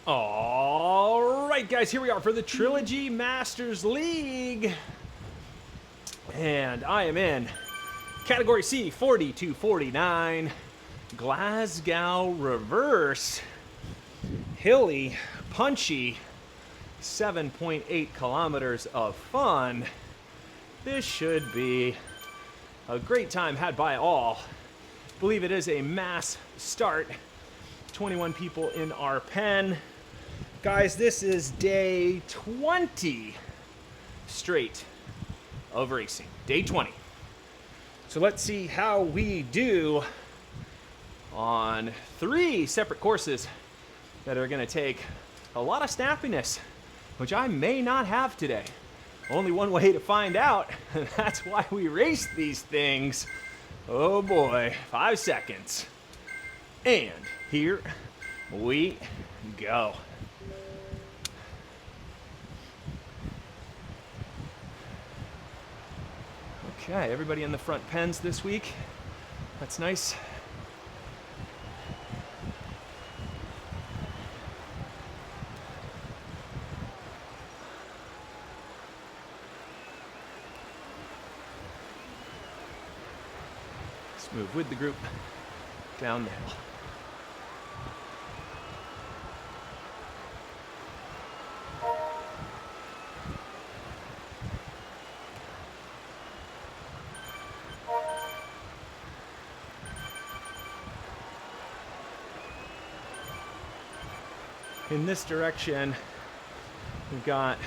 All right, guys, here we are for the Trilogy Masters League. And I am in Category C, 40 to 49. Glasgow reverse. Hilly, punchy, 7.8 kilometers of fun. This should be a great time had by all. I believe it is a mass start. 21 people in our pen. Guys, this is day 20 straight of racing. Day 20. So let's see how we do on 3 separate courses that are going to take a lot of snappiness, which I may not have today. Only one way to find out, and that's why we race these things. Oh boy, 5 seconds. And here we go. Okay, everybody in the front pens this week. That's nice. Let's move with the group down the hill. In this direction, we've got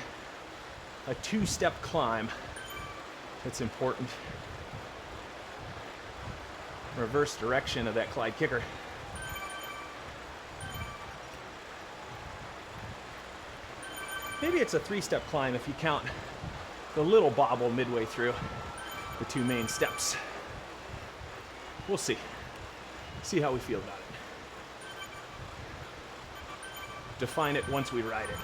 a 2-step climb that's important. Reverse direction of that Clyde kicker. Maybe it's a 3-step climb if you count the little bobble midway through the 2 main steps. We'll see. See how we feel about it. Define it once we ride it.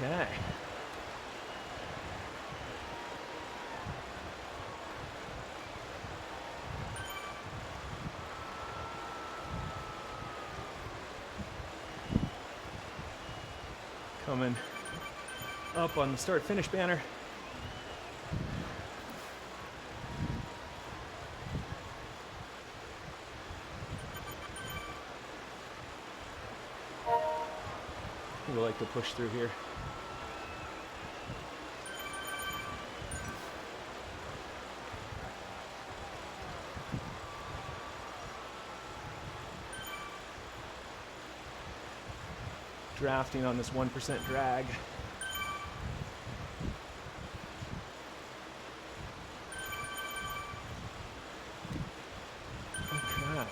Okay. Coming up on the start-finish banner. We like to push through here. Drafting on this 1% drag. Okay.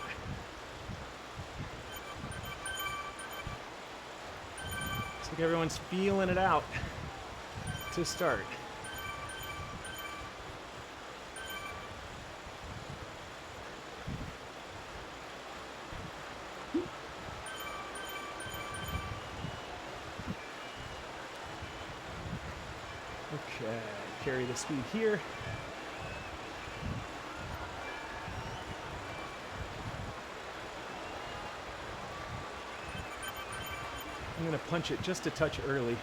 Looks like everyone's feeling it out to start. Okay, carry the speed here. I'm going to punch it just a touch early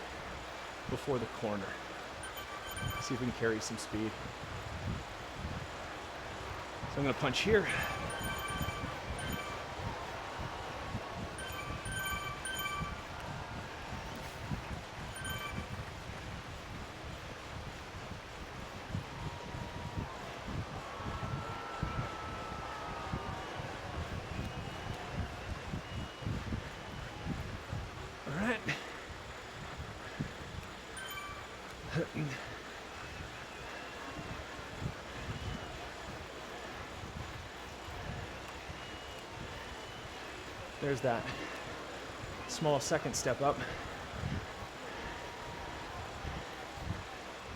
before the corner. See if we can carry some speed. So I'm going to punch here. There's that small second step up.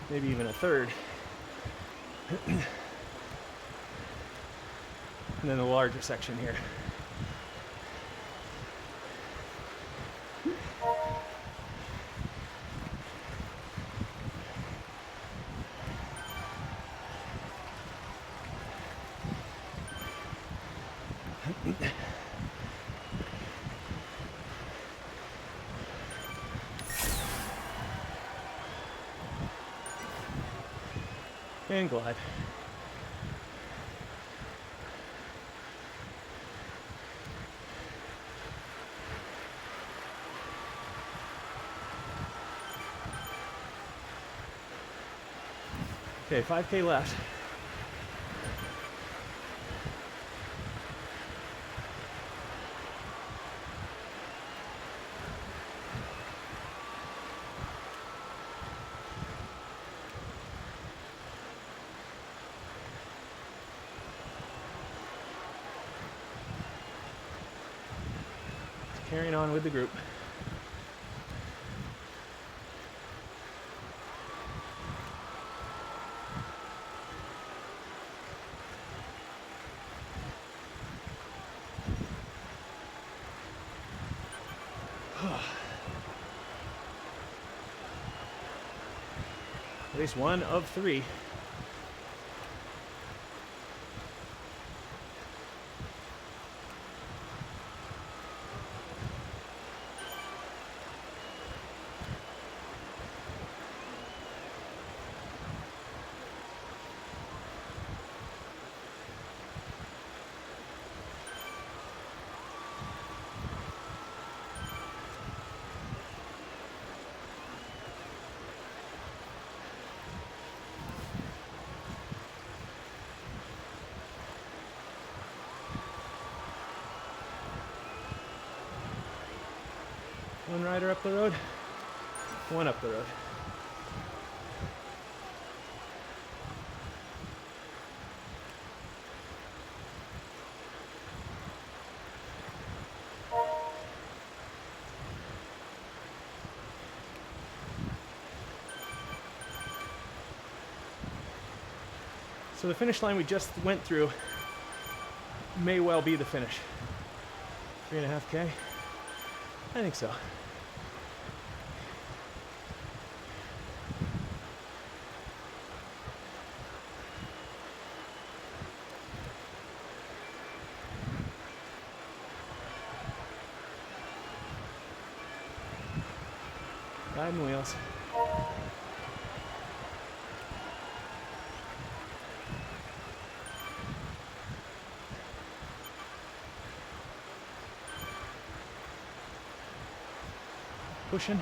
Maybe even a third. And then the larger section here. and glide. Okay, 5K left. Carrying on with the group. At least one of three. One rider up the road, one up the road. So the finish line we just went through may well be the finish. 3.5K? I think so. Guiding wheels. Pushing.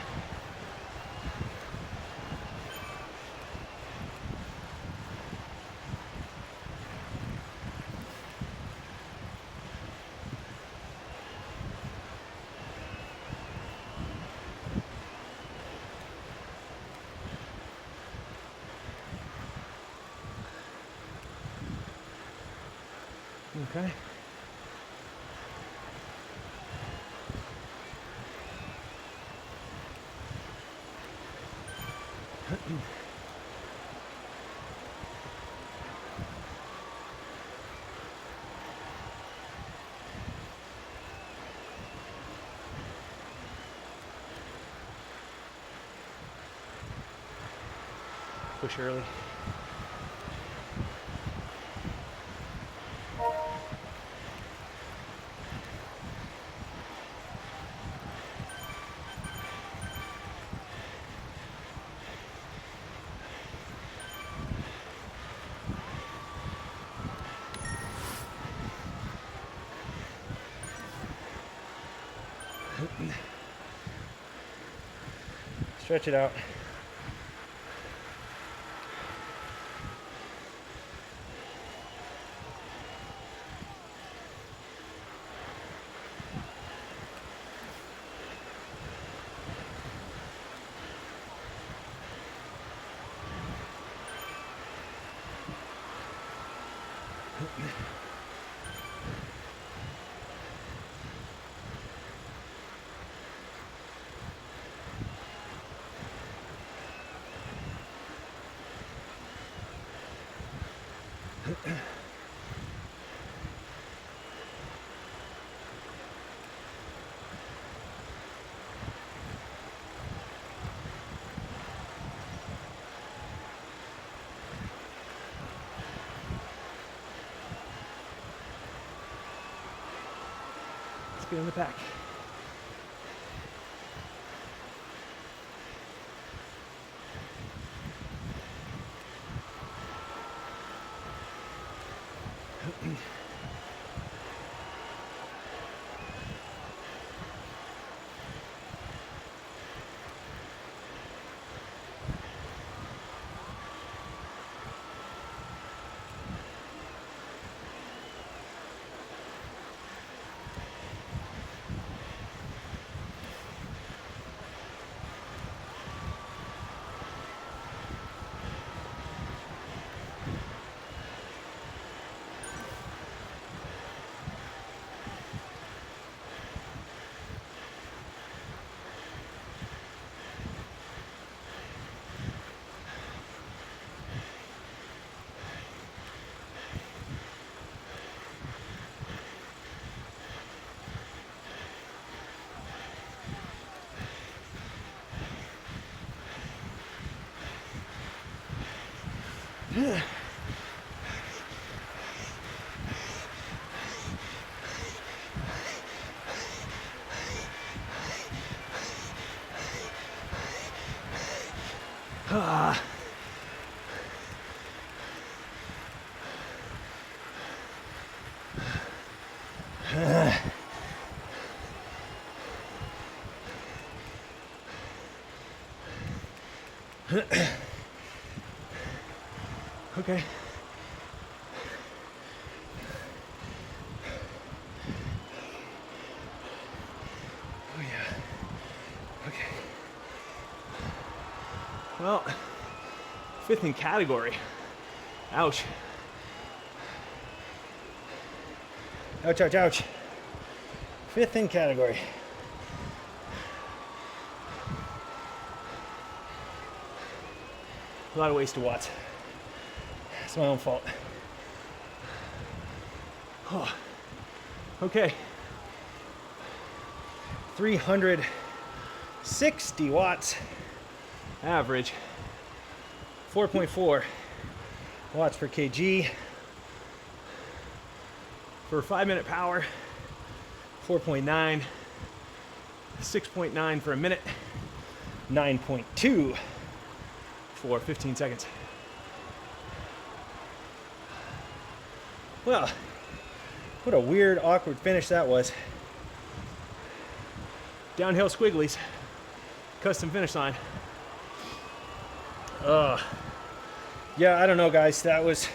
Okay. Push early. Stretch it out. Let's get in the pack. Okay. Oh yeah. Okay. Well, fifth in category. Ouch. Ouch, ouch, ouch. Fifth in category. A lot of wasted watts. It's my own fault. Oh. Okay. 360 watts average. 4.4 watts per kg. For 5-minute power, 4.9. 6.9 for a minute. 9.2 for 15 seconds. Well, what a weird, awkward finish that was. Downhill squigglies, custom finish line. Yeah, I don't know, guys. That was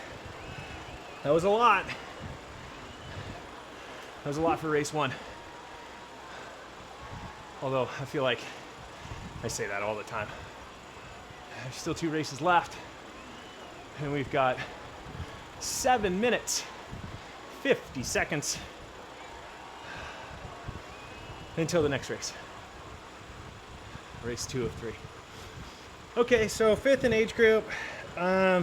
a lot. That was a lot for race one. Although I feel like I say that all the time. There's still 2 races left, and we've got 7 minutes, 50 seconds until the next race. Race 2 of 3. Okay, so 5th in age group. I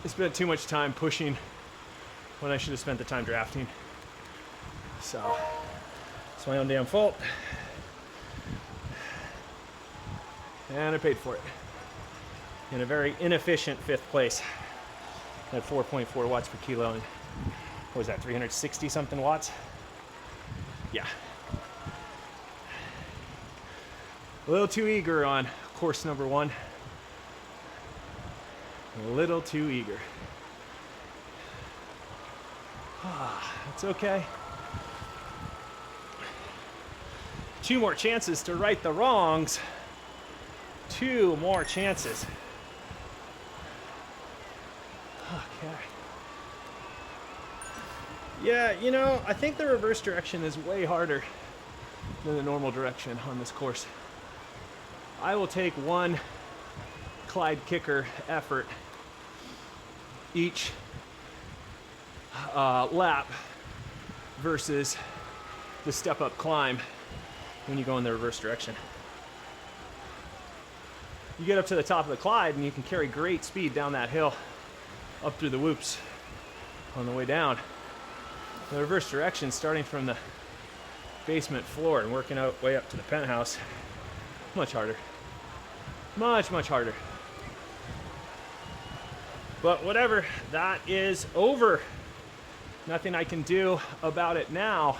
spent too much time pushing when I should have spent the time drafting. So, it's my own damn fault. And I paid for it. In a very inefficient 5th place. At 4.4 watts per kilo. And what was that, 360 something watts? Yeah. A little too eager on course number 1. A little too eager. It's okay. 2 more chances to right the wrongs. 2 more chances. Okay. Yeah, you know, I think the reverse direction is way harder than the normal direction on this course. I will take 1 Clyde kicker effort each lap versus the step-up climb when you go in the reverse direction. You get up to the top of the Clyde and you can carry great speed down that hill up through the whoops on the way down. The reverse direction, starting from the basement floor and working out way up to the penthouse, much harder. Much, much harder. But whatever, that is over. Nothing I can do about it now.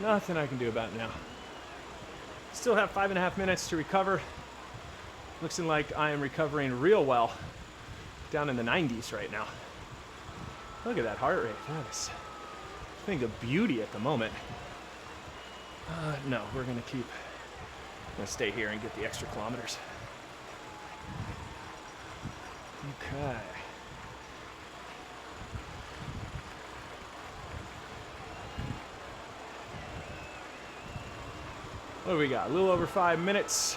Nothing I can do about it now. Still have 5.5 minutes to recover. Looks like I am recovering real well. Down in the 90s right now. Look at that heart rate. That is a thing of beauty at the moment. No, we're gonna stay here and get the extra kilometers. Okay. What do we got? A little over 5 minutes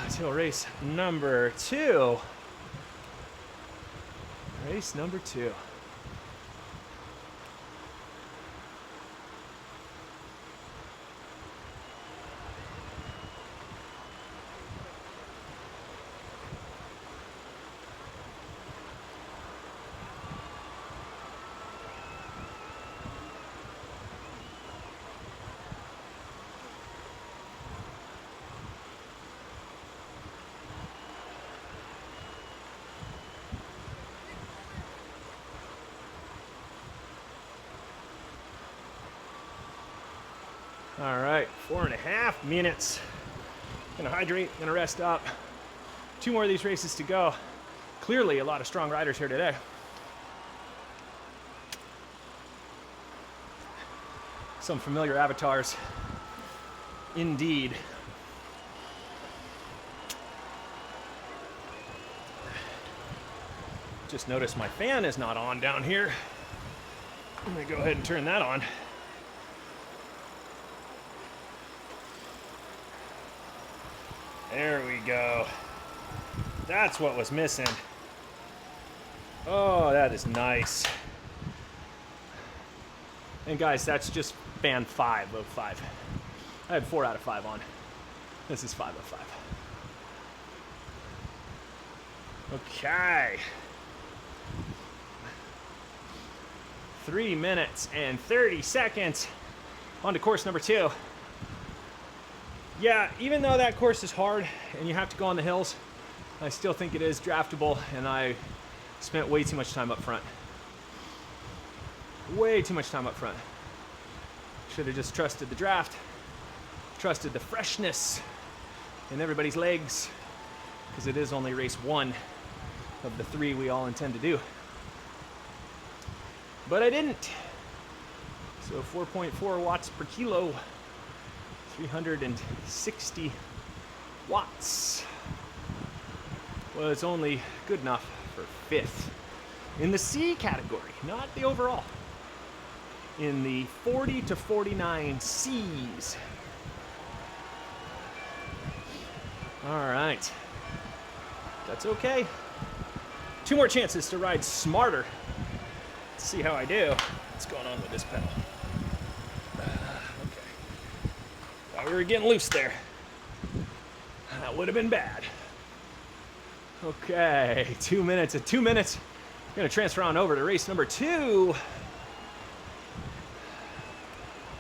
until race number 2. Race number 2. All right, 4.5 minutes. Gonna hydrate, gonna rest up. 2 more of these races to go. Clearly a lot of strong riders here today. Some familiar avatars, indeed. Just noticed my fan is not on down here. I'm gonna go ahead and turn that on. There we go. That's what was missing. Oh, that is nice. And guys, that's just fan 5 of 5. I had 4 out of 5 on. This is 5 of 5. Okay. 3 minutes and 30 seconds. On to course number 2. Yeah, even though that course is hard and you have to go on the hills, I still think it is draftable, and I spent way too much time up front. Way too much time up front. Should have just trusted the draft, trusted the freshness in everybody's legs, because it is only race 1 of the 3 we all intend to do. But I didn't. So 4.4 watts per kilo, 360 watts was only good enough for 5th in the C category, not the overall. In the 40 to 49 Cs. All right, that's okay. 2 more chances to ride smarter. Let's see how I do. What's going on with this pedal? Okay. Thought we were getting loose there. That would have been bad. Okay, 2 minutes. At 2 minutes, I'm gonna transfer on over to race number 2.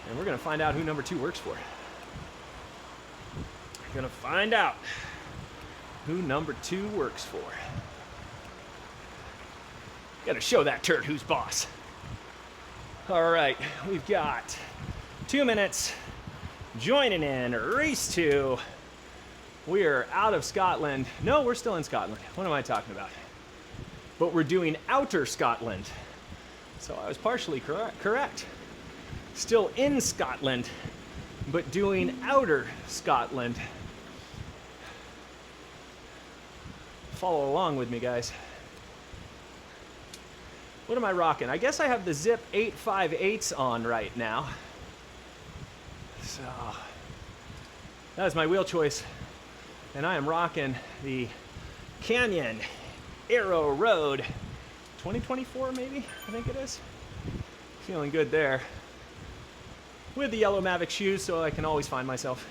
And we're gonna find out who number 2 works for. We're gonna find out who number 2 works for. Gotta show that turd who's boss. All right, we've got 2 minutes. Joining in race 2. We are out of Scotland. No, we're still in Scotland. What am I talking about? But we're doing outer Scotland. So I was partially correct. Still in Scotland, but doing outer Scotland. Follow along with me, guys. What am I rocking? I guess I have the Zip 858s on right now. So that's my wheel choice. And I am rocking the Canyon Arrow Road 2024, maybe, I think it is. Feeling good there. With the yellow Mavic shoes, so I can always find myself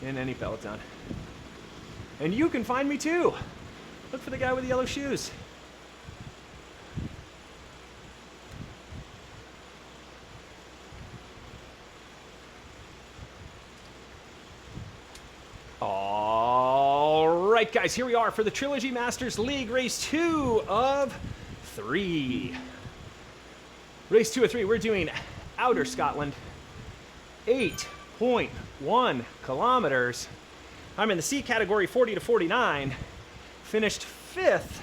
in any Peloton. And you can find me too. Look for the guy with the yellow shoes. All right, guys, here we are for the Trilogy Masters League, race 2 of 3. Race 2 of 3, we're doing outer Scotland, 8.1 kilometers. I'm in the C category, 40 to 49. Finished 5th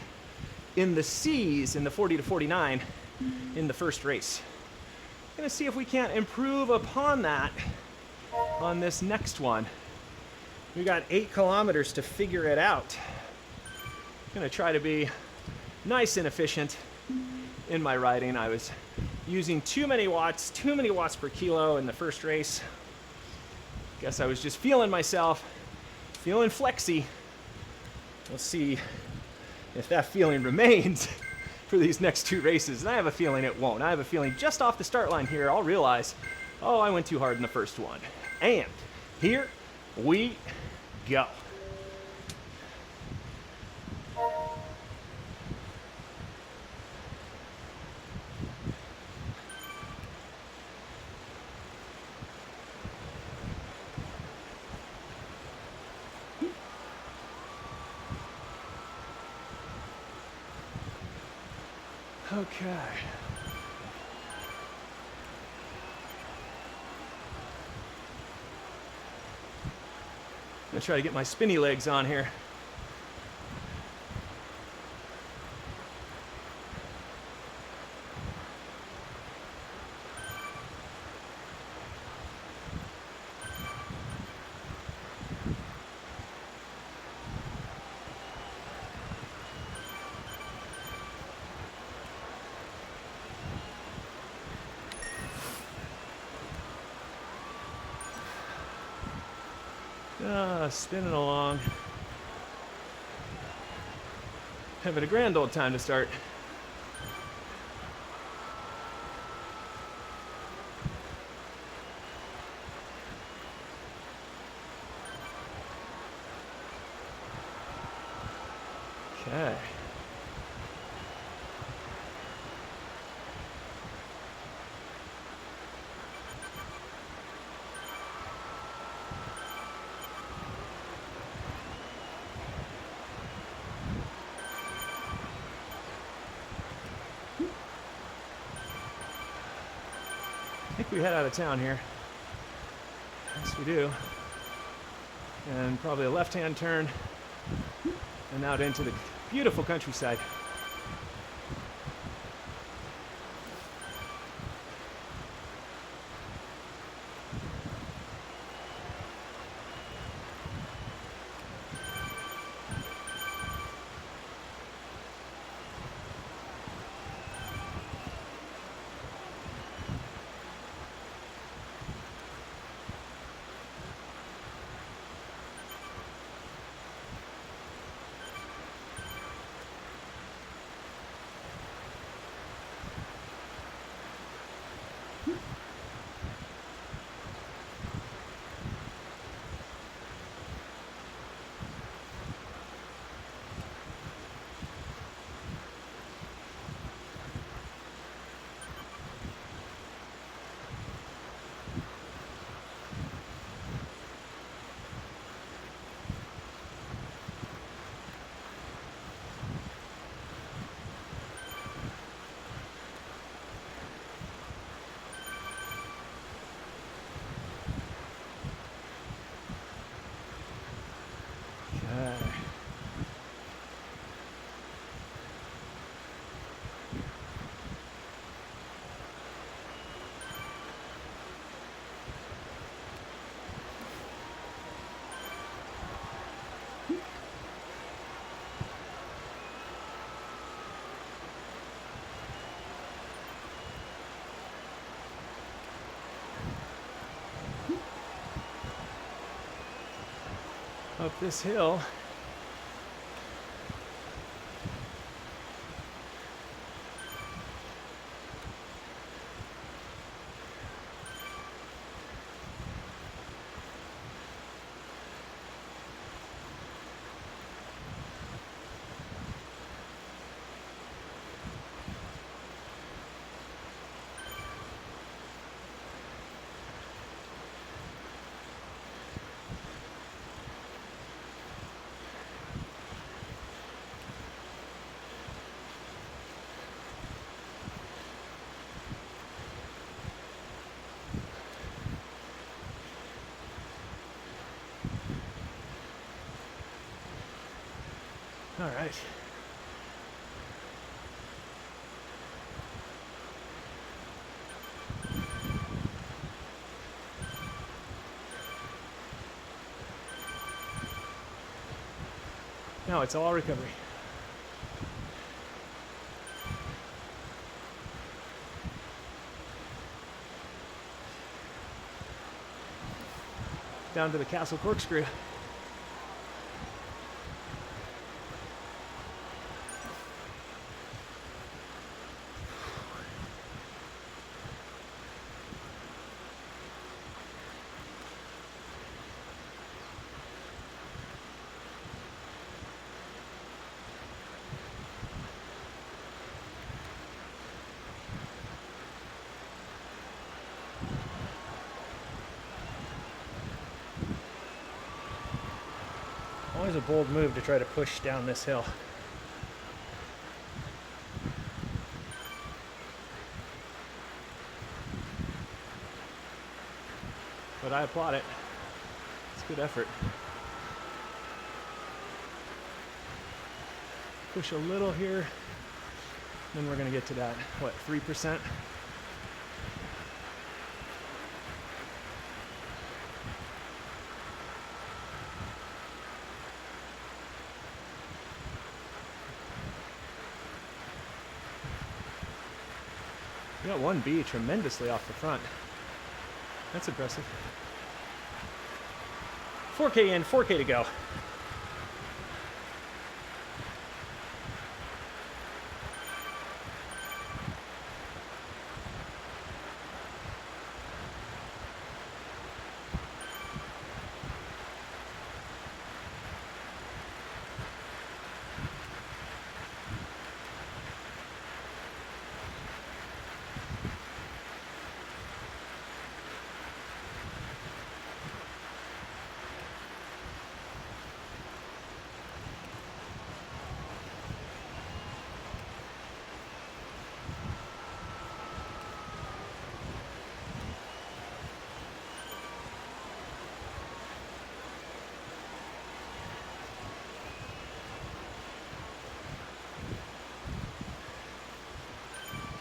in the C's in the 40 to 49 in the first race. Gonna see if we can't improve upon that on this next one. We got 8 kilometers to figure it out. Gonna try to be nice and efficient in my riding. I was using too many watts per kilo in the first race. Guess I was just feeling myself, feeling flexy. We'll see if that feeling remains for these next 2 races. And I have a feeling it won't. I have a feeling just off the start line here, I'll realize, oh, I went too hard in the first one. And here we go. Okay. gonna try to get my spinny legs on here. Spinning along. Having a grand old time to start. Okay. I think we head out of town here. Yes, we do. And probably a left-hand turn and out into the beautiful countryside. Up this hill. All right. Now it's all recovery. Down to the Castle Corkscrew. Always a bold move to try to push down this hill. But I applaud it. It's a good effort. Push a little here. Then we're gonna get to that, what, 3%? You got 1B tremendously off the front. That's impressive. 4K in, 4K to go.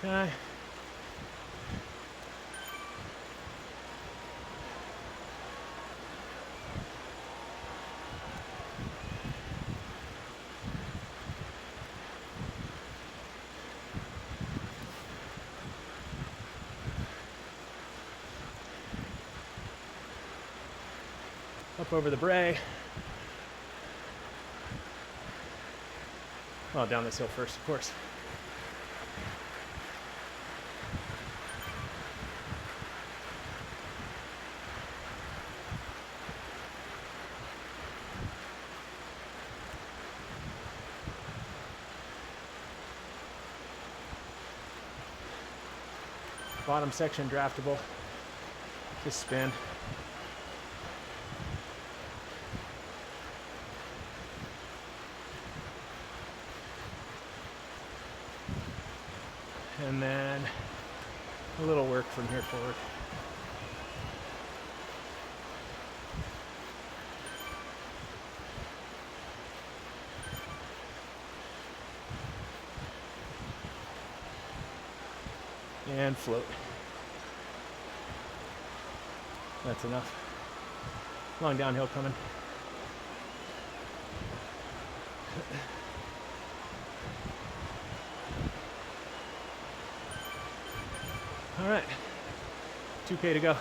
Okay. Up over the brae. Well, down this hill first, of course. Bottom section draftable. Just spin. And then a little work from here forward. And float. That's enough. Long downhill coming. All right, 2K to go.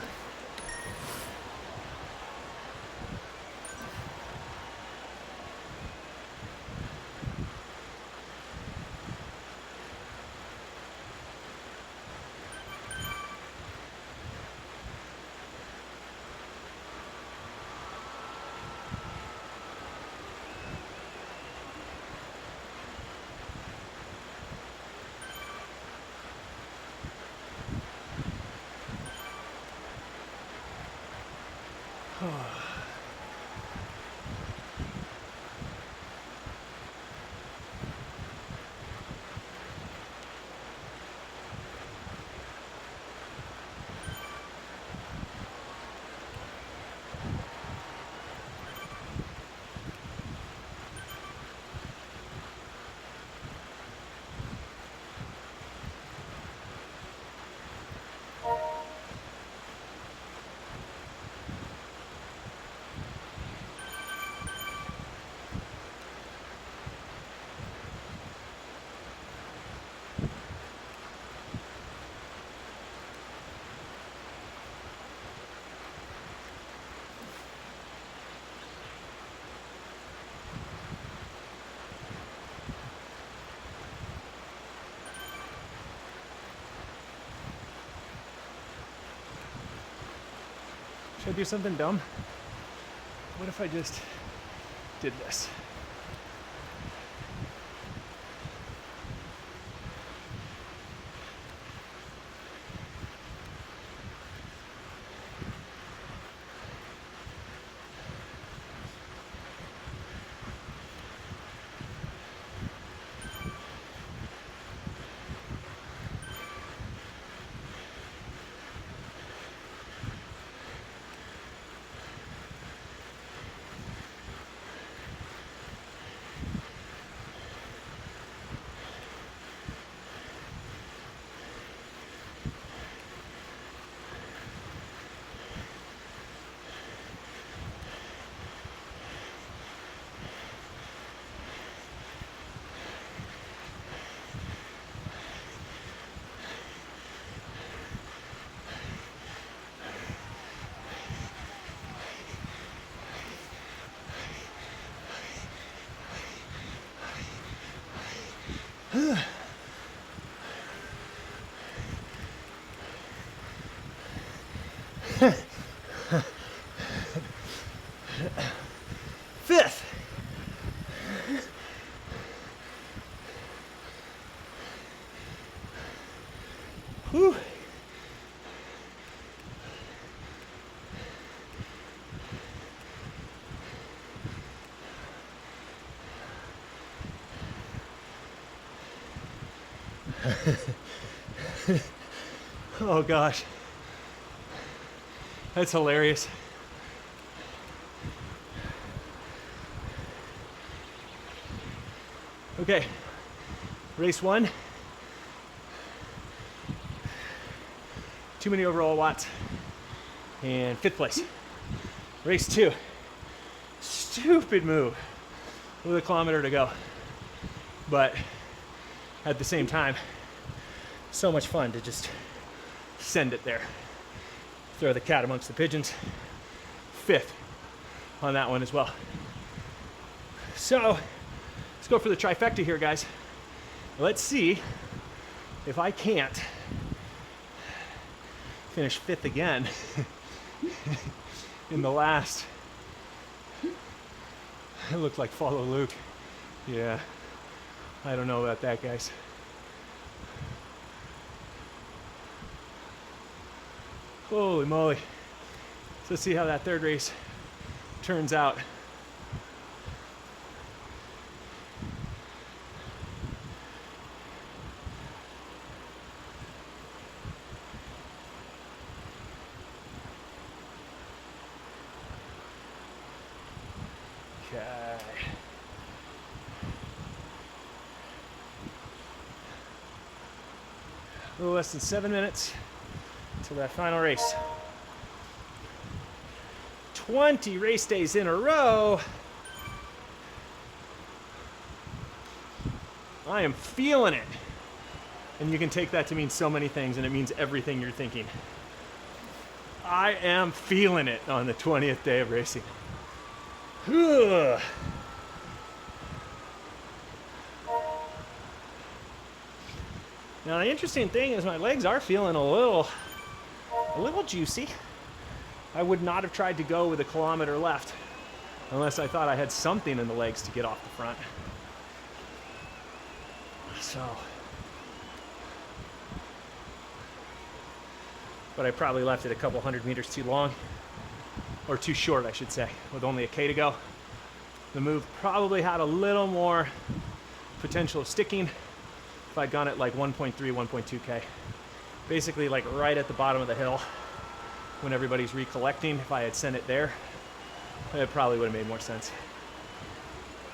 Should I do something dumb? What if I just did this? Fifth. Whew. Oh gosh, that's hilarious. Okay, race 1. Too many overall watts. And 5th place. Race 2. Stupid move with a kilometer to go. But at the same time, so much fun to just send it there. Throw the cat amongst the pigeons. 5th on that one as well. So let's go for the trifecta here, guys. Let's see if I can't finish 5th again in the last. It looked like follow Luke. Yeah, I don't know about that, guys. Holy moly. So let's see how that 3rd race turns out. Okay. A little less than 7 minutes till that final race. 20 race days in a row. I am feeling it. And you can take that to mean so many things, and it means everything you're thinking. I am feeling it on the 20th day of racing. Ugh. Now the interesting thing is my legs are feeling a little juicy. I would not have tried to go with a kilometer left unless I thought I had something in the legs to get off the front. So, but I probably left it a couple 100 meters too long, or too short, I should say, with only a K to go. The move probably had a little more potential of sticking if I'd gone at like 1.3, 1.2K. Basically like right at the bottom of the hill when everybody's recollecting. If I had sent it there, it probably would have made more sense.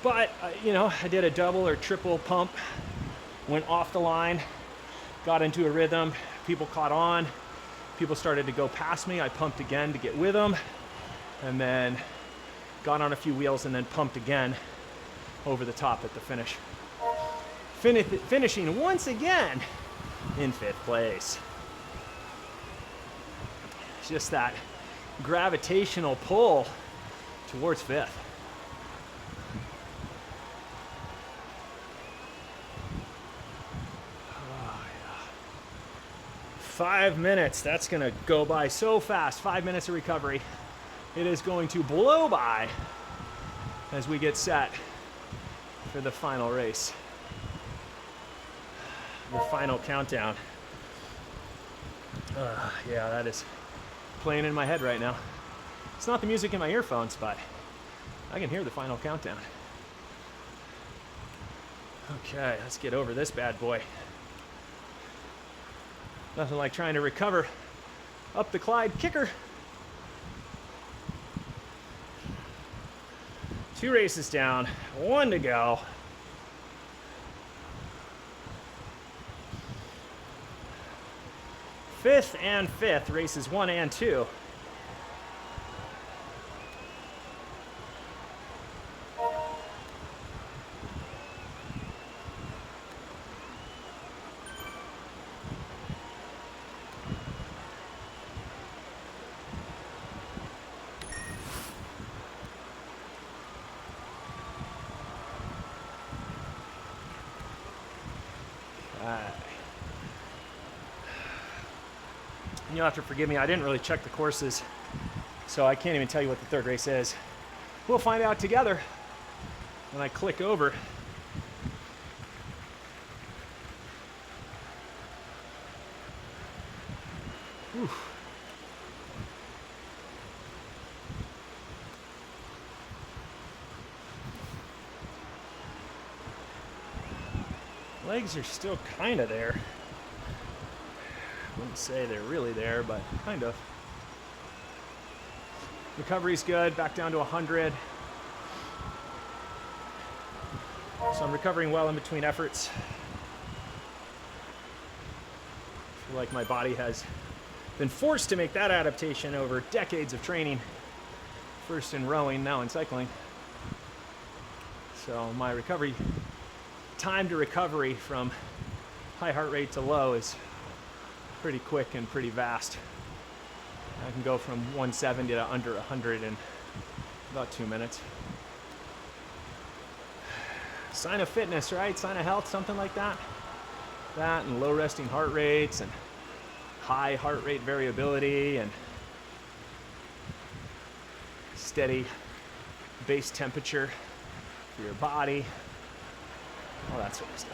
But, you know, I did a double or triple pump, went off the line, got into a rhythm, people caught on, people started to go past me, I pumped again to get with them, and then got on a few wheels and then pumped again over the top at the finish. Finishing once again in 5th place. It's just that gravitational pull towards 5th. Oh, yeah. 5 minutes, that's gonna go by so fast. 5 minutes of recovery. It is going to blow by as we get set for the final race. The final countdown. Yeah, that is playing in my head right now. It's not the music in my earphones, but I can hear the final countdown. Okay, let's get over this bad boy. Nothing like trying to recover up the Clyde kicker. 2 races down, 1 to go. Fifth and 5th, races 1 and 2. You'll have to forgive me, I didn't really check the courses, so I can't even tell you what the third race is. We'll find out together when I click over. Whew. Legs are still kind of there. I wouldn't say they're really there, but kind of. Recovery's good, back down to 100. So I'm recovering well in between efforts. I feel like my body has been forced to make that adaptation over decades of training. First in rowing, now in cycling. So my recovery, time to recovery from high heart rate to low is pretty quick and pretty vast. I can go from 170 to under 100 in about 2 minutes. Sign of fitness, right? Sign of health, something like that. That and low resting heart rates and high heart rate variability and steady base temperature for your body, all that sort of stuff.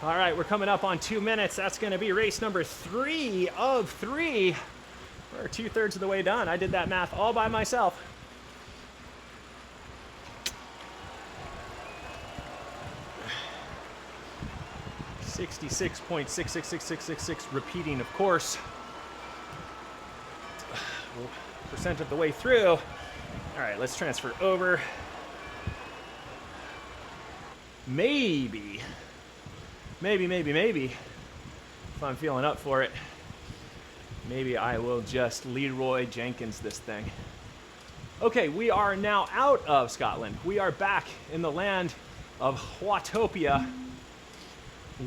All right, we're coming up on 2 minutes. That's going to be race number 3 of 3. We're 2/3 of the way done. I did that math all by myself. .6666666 repeating, of course. Percent of the way through. All right, let's transfer over. Maybe, if I'm feeling up for it, maybe I will just Leroy Jenkins this thing. Okay, we are now out of Scotland. We are back in the land of Watopia.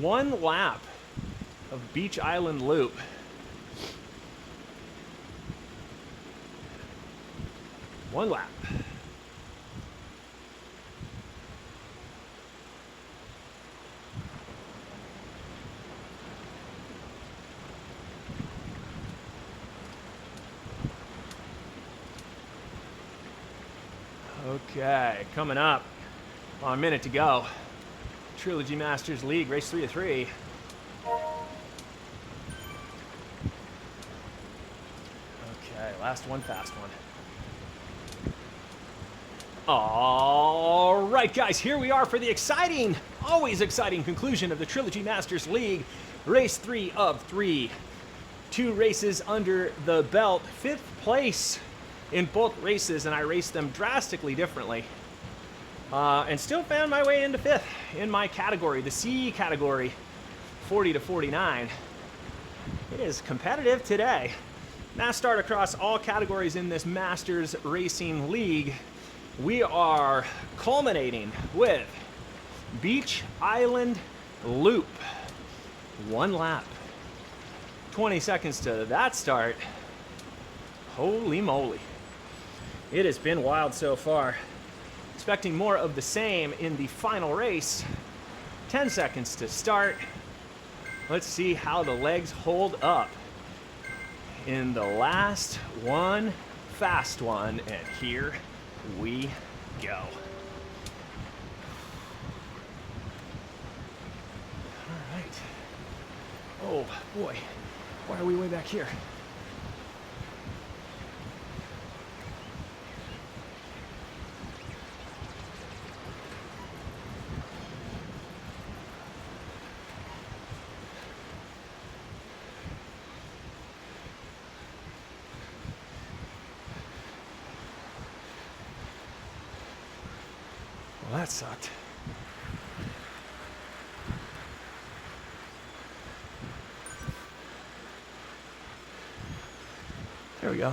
1 lap of Beach Island Loop. One lap. Okay, coming up on a minute to go. Trilogy Masters League, race 3 of 3. Okay, last one, fast one. All right, guys, here we are for the exciting, always exciting conclusion of the Trilogy Masters League, race 3 of 3. 2 races under the belt, 5th place in both races, and I raced them drastically differently. And still found my way into 5th in my category, the C category, 40 to 49. It is competitive today. Mass start across all categories in this Masters Racing League. We are culminating with Beach Island Loop. 1 lap. 20 seconds to that start. Holy moly. It has been wild so far. Expecting more of the same in the final race. 10 seconds to start. Let's see how the legs hold up in the last one, fast one, and here we go. All right. Oh boy, why are we way back here? Well, that sucked. There we go.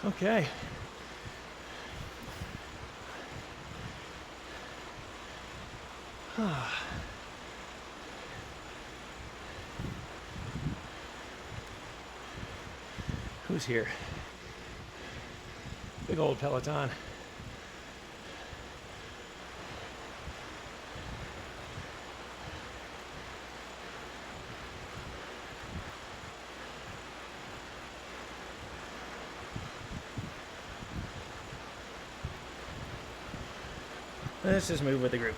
Okay. Who's here? Big old Peloton. Let's just move with the group.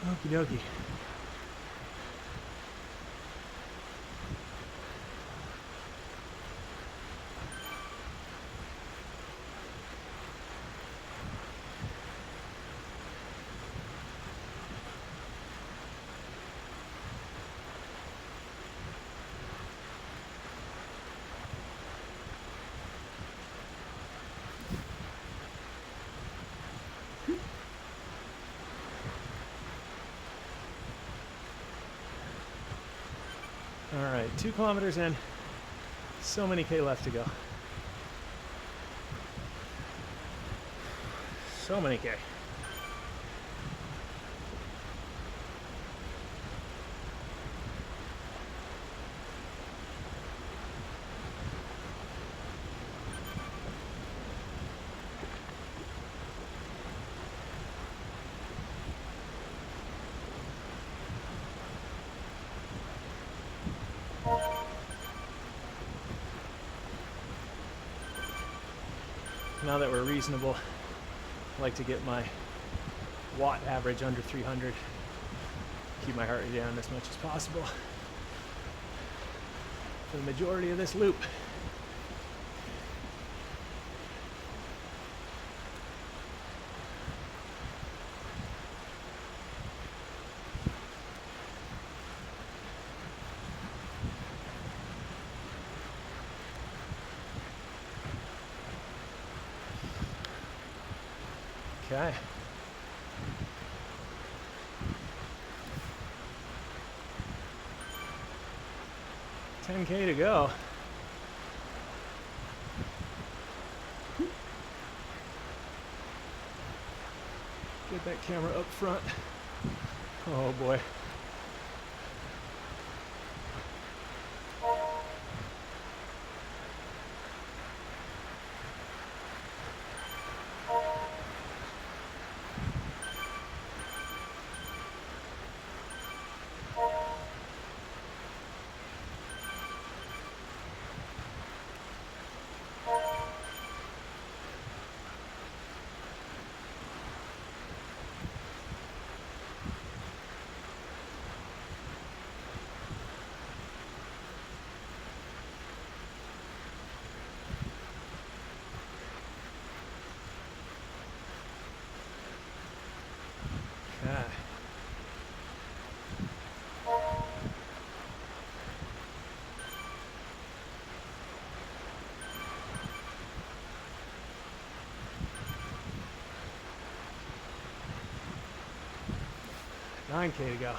Okie dokie. All right, 2 kilometers in, so many K left to go. So many K. Now that we're reasonable, I like to get my watt average under 300. Keep my heart rate down as much as possible for the majority of this loop. Okay. $10K to go. Get that camera up front. Oh boy. $9K to go.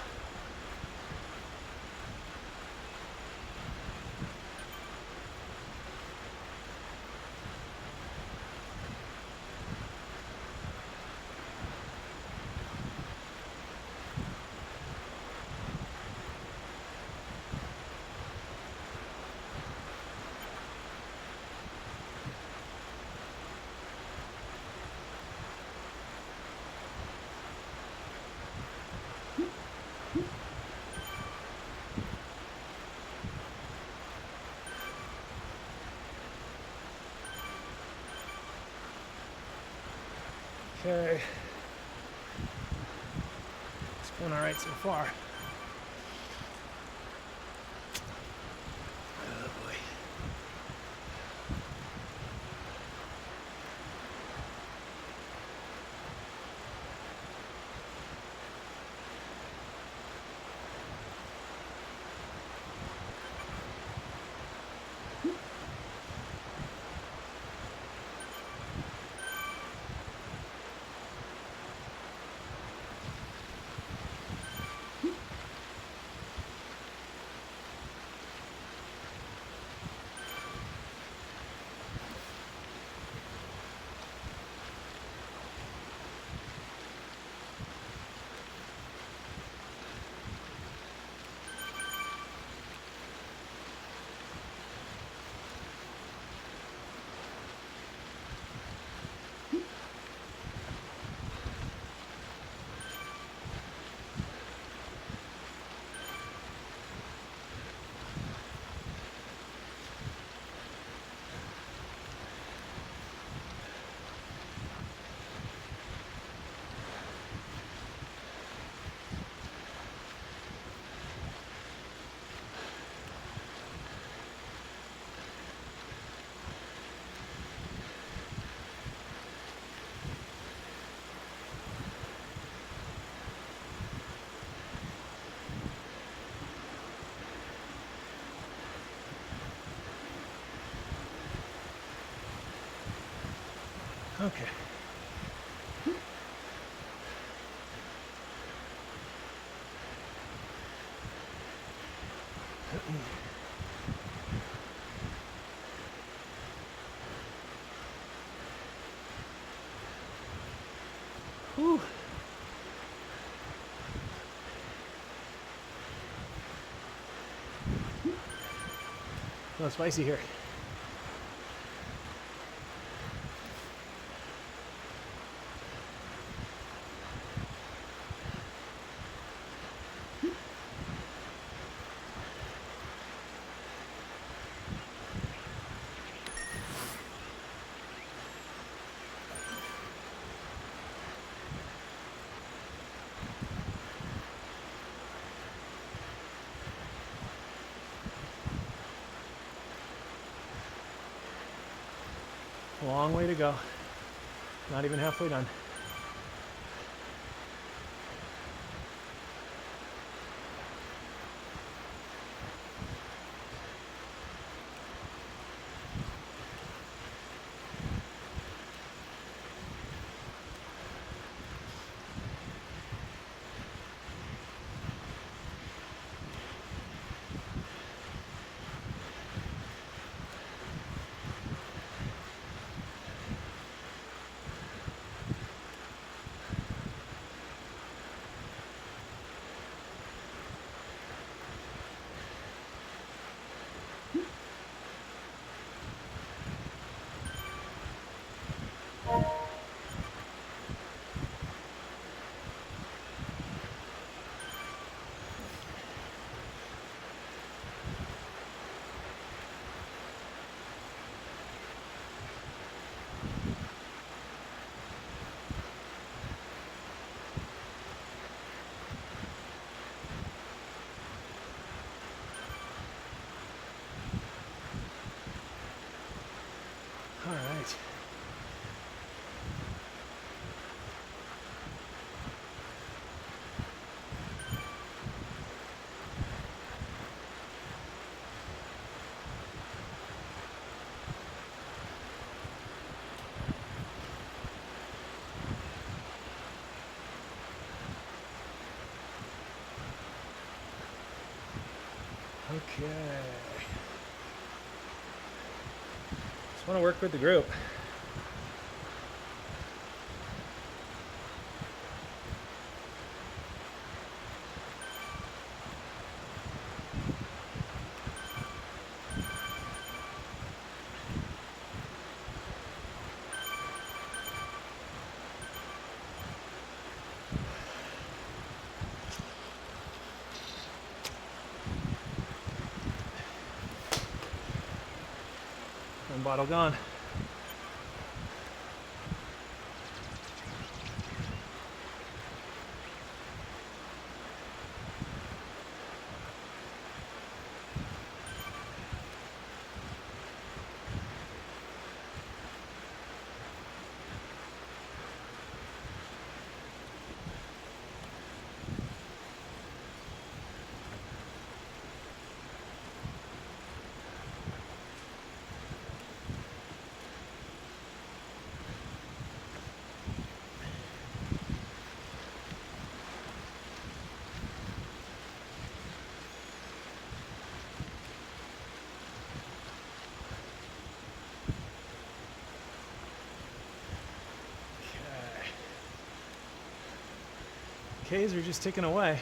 Okay. It's going all right so far. Oh boy. Okay. Whew. A little spicy here. Long way to go. Not even halfway done. All right. Okay. Just want to work with the group. One bottle gone. Ks are just ticking away.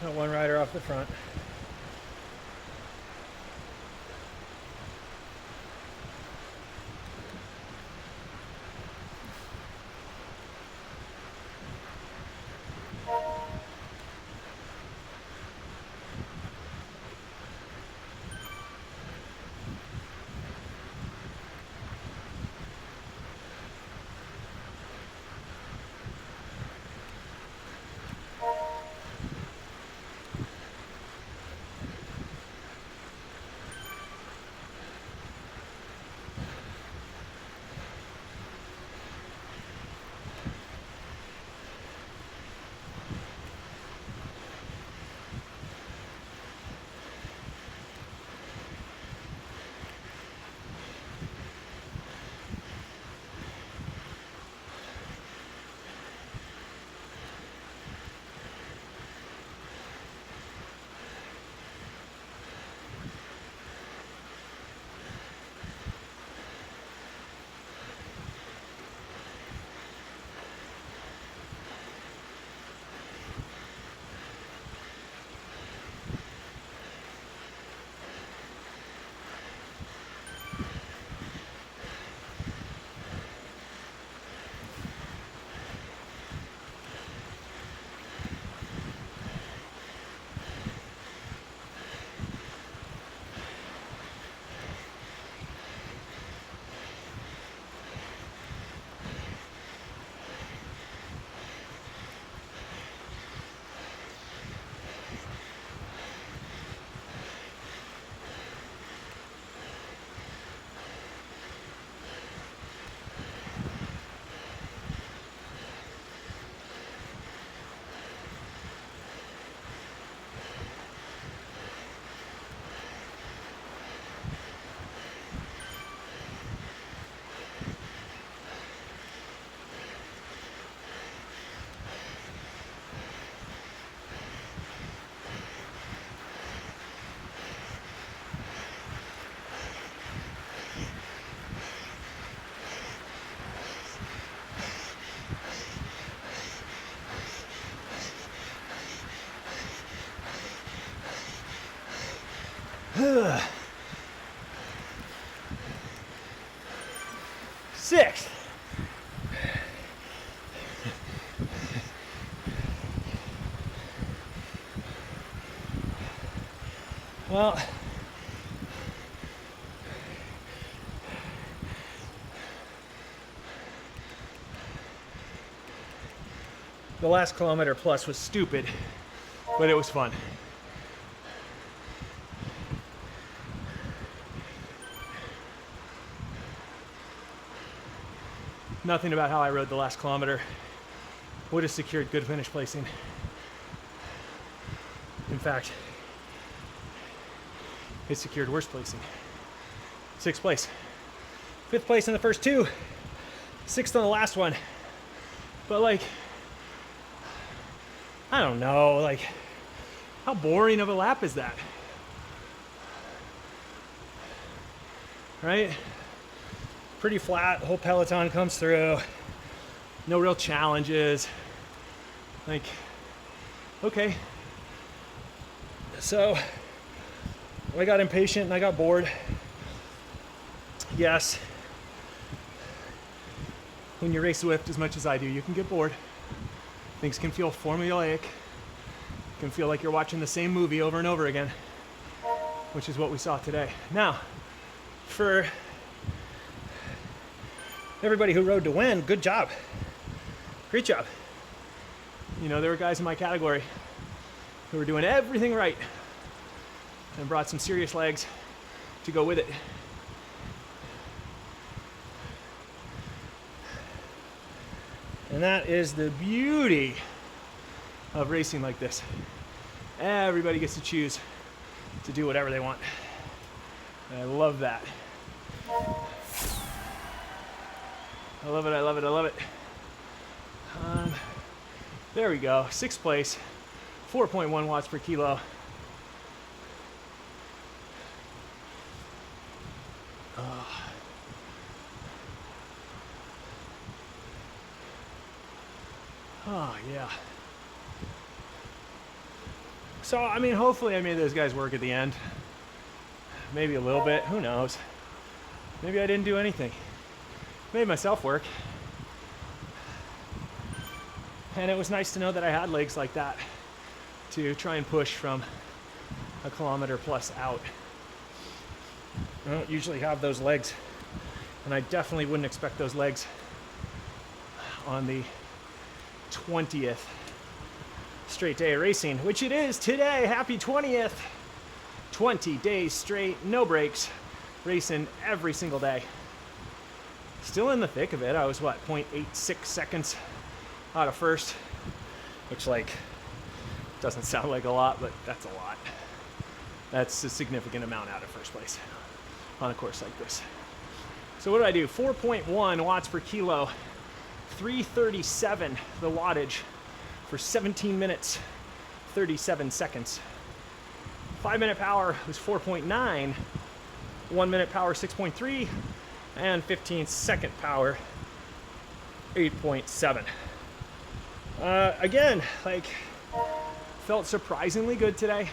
Got one rider off the front. Sixth. Well, the last kilometer plus was stupid, but it was fun. Nothing about how I rode the last kilometer would have secured good finish placing. In fact, it secured worse placing. 6th place. 5th place in the first 2. 6th on the last one. But like, I don't know, like, how boring of a lap is that? Right? Pretty flat, the whole peloton comes through. No real challenges. Like, okay. So, I got impatient and I got bored. Yes. When you race Zwift as much as I do, you can get bored. Things can feel formulaic. It can feel like you're watching the same movie over and over again, which is what we saw today. Now, for everybody who rode to win, good job. Great job. You know, there were guys in my category who were doing everything right and brought some serious legs to go with it. And that is the beauty of racing like this. Everybody gets to choose to do whatever they want. And I love that. I love it, I love it, I love it. There we go, 6th place, 4.1 watts per kilo. Oh, yeah. So, I mean, hopefully I made those guys work at the end. Maybe a little bit, who knows? Maybe I didn't do anything. Made myself work. And it was nice to know that I had legs like that to try and push from a kilometer plus out. I don't usually have those legs, and I definitely wouldn't expect those legs on the 20th straight day of racing, which it is today. Happy 20th. 20 days straight, no breaks, racing every single day. Still in the thick of it. I was, 0.86 seconds out of first, which, doesn't sound like a lot, but that's a lot. That's a significant amount out of first place on a course like this. So what did I do? 4.1 watts per kilo, 337 the wattage for 17 minutes, 37 seconds. 5-minute power was 4.9, 1-minute power 6.3, and 15-second power 8.7. Again, felt surprisingly good today,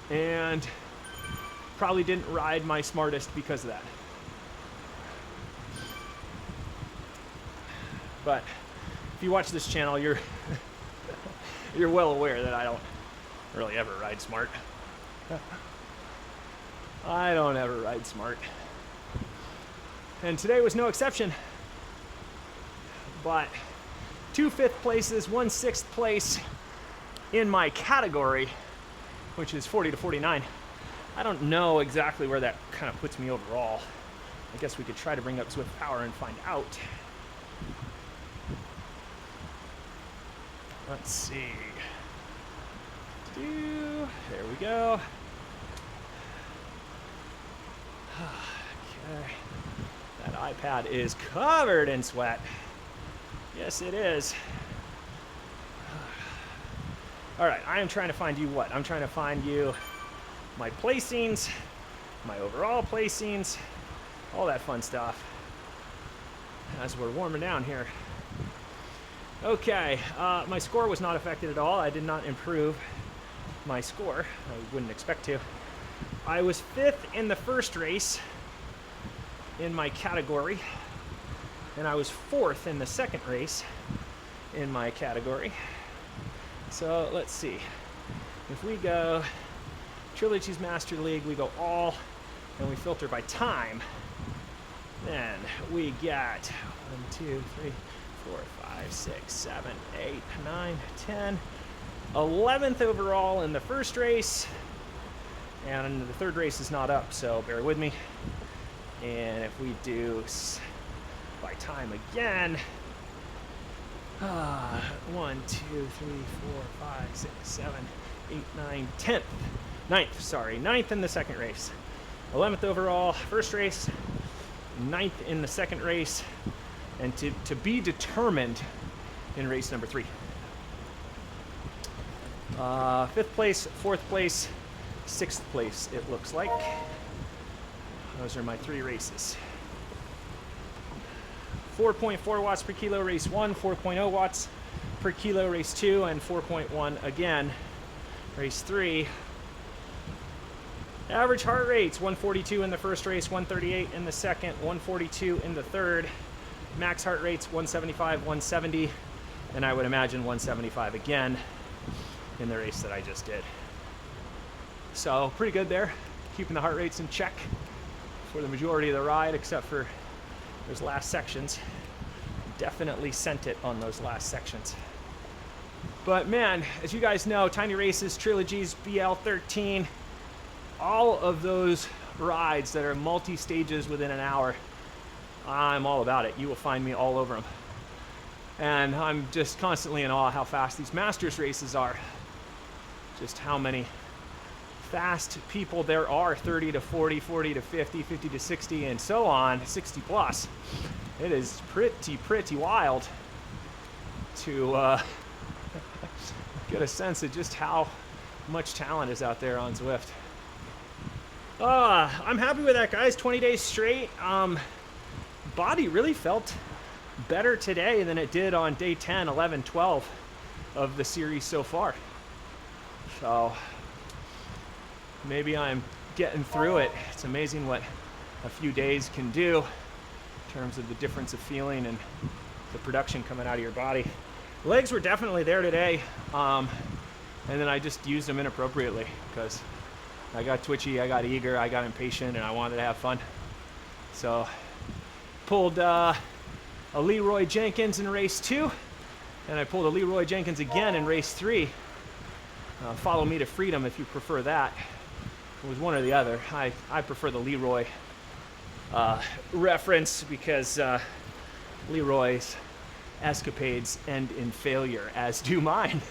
and probably didn't ride my smartest because of that. But if you watch this channel, you're you're well aware that I don't really ever ride smart. I don't ever ride smart. And today was no exception. But 2 5th places, 1 6th place in my category, which is 40 to 49. I don't know exactly where that kind of puts me overall. I guess we could try to bring up Zwift Power and find out. Let's see. There we go. Okay. That iPad is covered in sweat. Yes, it is. All right, I am trying to find you what? I'm trying to find you my placings, my overall placings, all that fun stuff as we're warming down here. Okay, my score was not affected at all. I did not improve my score. I wouldn't expect to. I was 5th in the first race in my category, and I was 4th in the second race in my category. So let's see. If we go Trilogy's Master League, we go all, and we filter by time, then we get 1, 2, 3, 4, 5, 6, 7, 8, 9, 10, 11th overall in the first race, and the third race is not up, so bear with me. And if we do by time again, 1, 2, 3, 4, 5, 6, 7, 8, 9, 10th. 9th in the second race. 11th overall, first race, 9th in the second race, and to be determined in race number 3. 5th place, 4th place, 6th place, it looks like. Those are my 3 races. 4.4 watts per kilo race 1, 4.0 watts per kilo race 2, and 4.1 again race 3. Average heart rates, 142 in the first race, 138 in the second, 142 in the third. Max heart rates, 175, 170, and I would imagine 175 again in the race that I just did. So pretty good there, keeping the heart rates in check for the majority of the ride, except for those last sections. Definitely sent it on those last sections. But man, as you guys know, tiny races, Trilogies, BL13, all of those rides that are multi-stages within an hour, I'm all about it. You will find me all over them. And I'm just constantly in awe how fast these Masters races are. Just how many fast people there are, 30 to 40, 40 to 50, 50 to 60, and so on, 60 plus. It is pretty wild to get a sense of just how much talent is out there on Zwift. I'm happy with that, guys. 20 days straight. Body really felt better today than it did on day 10, 11, 12 of the series so far. So maybe I'm getting through it. It's amazing what a few days can do in terms of the difference of feeling and the production coming out of your body. Legs were definitely there today, and then I just used them inappropriately because I got twitchy, I got eager, I got impatient, and I wanted to have fun. So pulled a Leroy Jenkins in race 2, and I pulled a Leroy Jenkins again in race 3. Follow me to freedom if you prefer that. It was one or the other. I prefer the Leroy reference because Leroy's escapades end in failure, as do mine.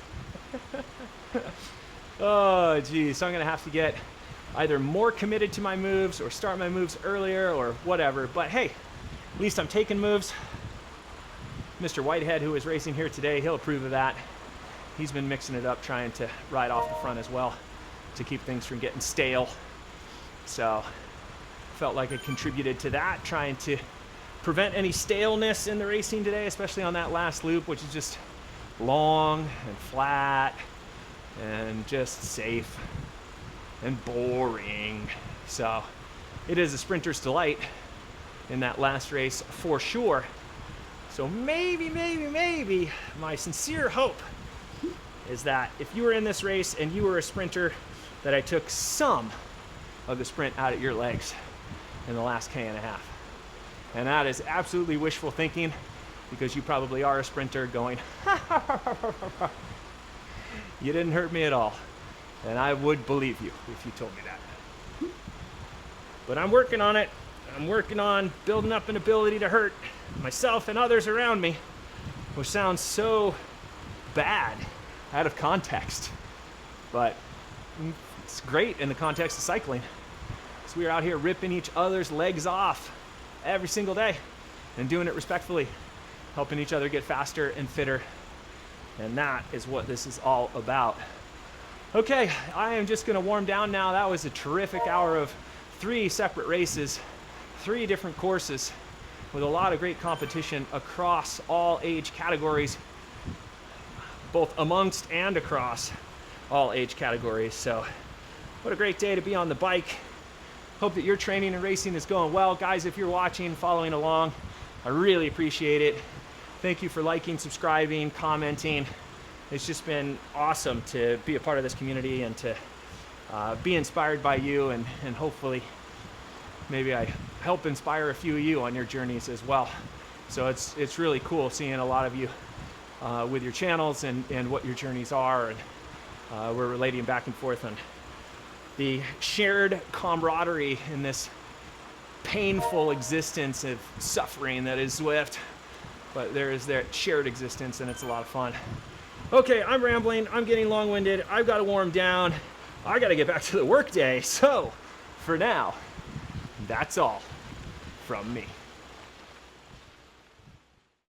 Oh, geez. So I'm going to have to get either more committed to my moves or start my moves earlier or whatever. But hey, at least I'm taking moves. Mr. Whitehead, who is racing here today, he'll approve of that. He's been mixing it up, trying to ride off the front as well to keep things from getting stale. So felt like I contributed to that, trying to prevent any staleness in the racing today, especially on that last loop, which is just long and flat and just safe and boring. So it is a sprinter's delight in that last race for sure. So maybe my sincere hope is that if you were in this race and you were a sprinter, that I took some of the sprint out of your legs in the last K and a half. And that is absolutely wishful thinking, because you probably are a sprinter going, you didn't hurt me at all. And I would believe you if you told me that. But I'm working on it. I'm working on building up an ability to hurt myself and others around me, which sounds so bad out of context. But it's great in the context of cycling. So we are out here ripping each other's legs off every single day and doing it respectfully, helping each other get faster and fitter. And that is what this is all about. Okay, I am just gonna warm down now. That was a terrific hour of 3 separate races, 3 different courses with a lot of great competition across all age categories, both amongst and across all age categories. So what a great day to be on the bike. Hope that your training and racing is going well. Guys, if you're watching, following along, I really appreciate it. Thank you for liking, subscribing, commenting. It's just been awesome to be a part of this community and to be inspired by you, and hopefully maybe I help inspire a few of you on your journeys as well. So it's really cool seeing a lot of you with your channels and what your journeys are, and we're relating back and forth on the shared camaraderie in this painful existence of suffering that is Zwift. But there is that shared existence, and it's a lot of fun. Okay, I'm rambling, I'm getting long-winded, I've got to warm down, I got to get back to the workday. So for now, that's all from me.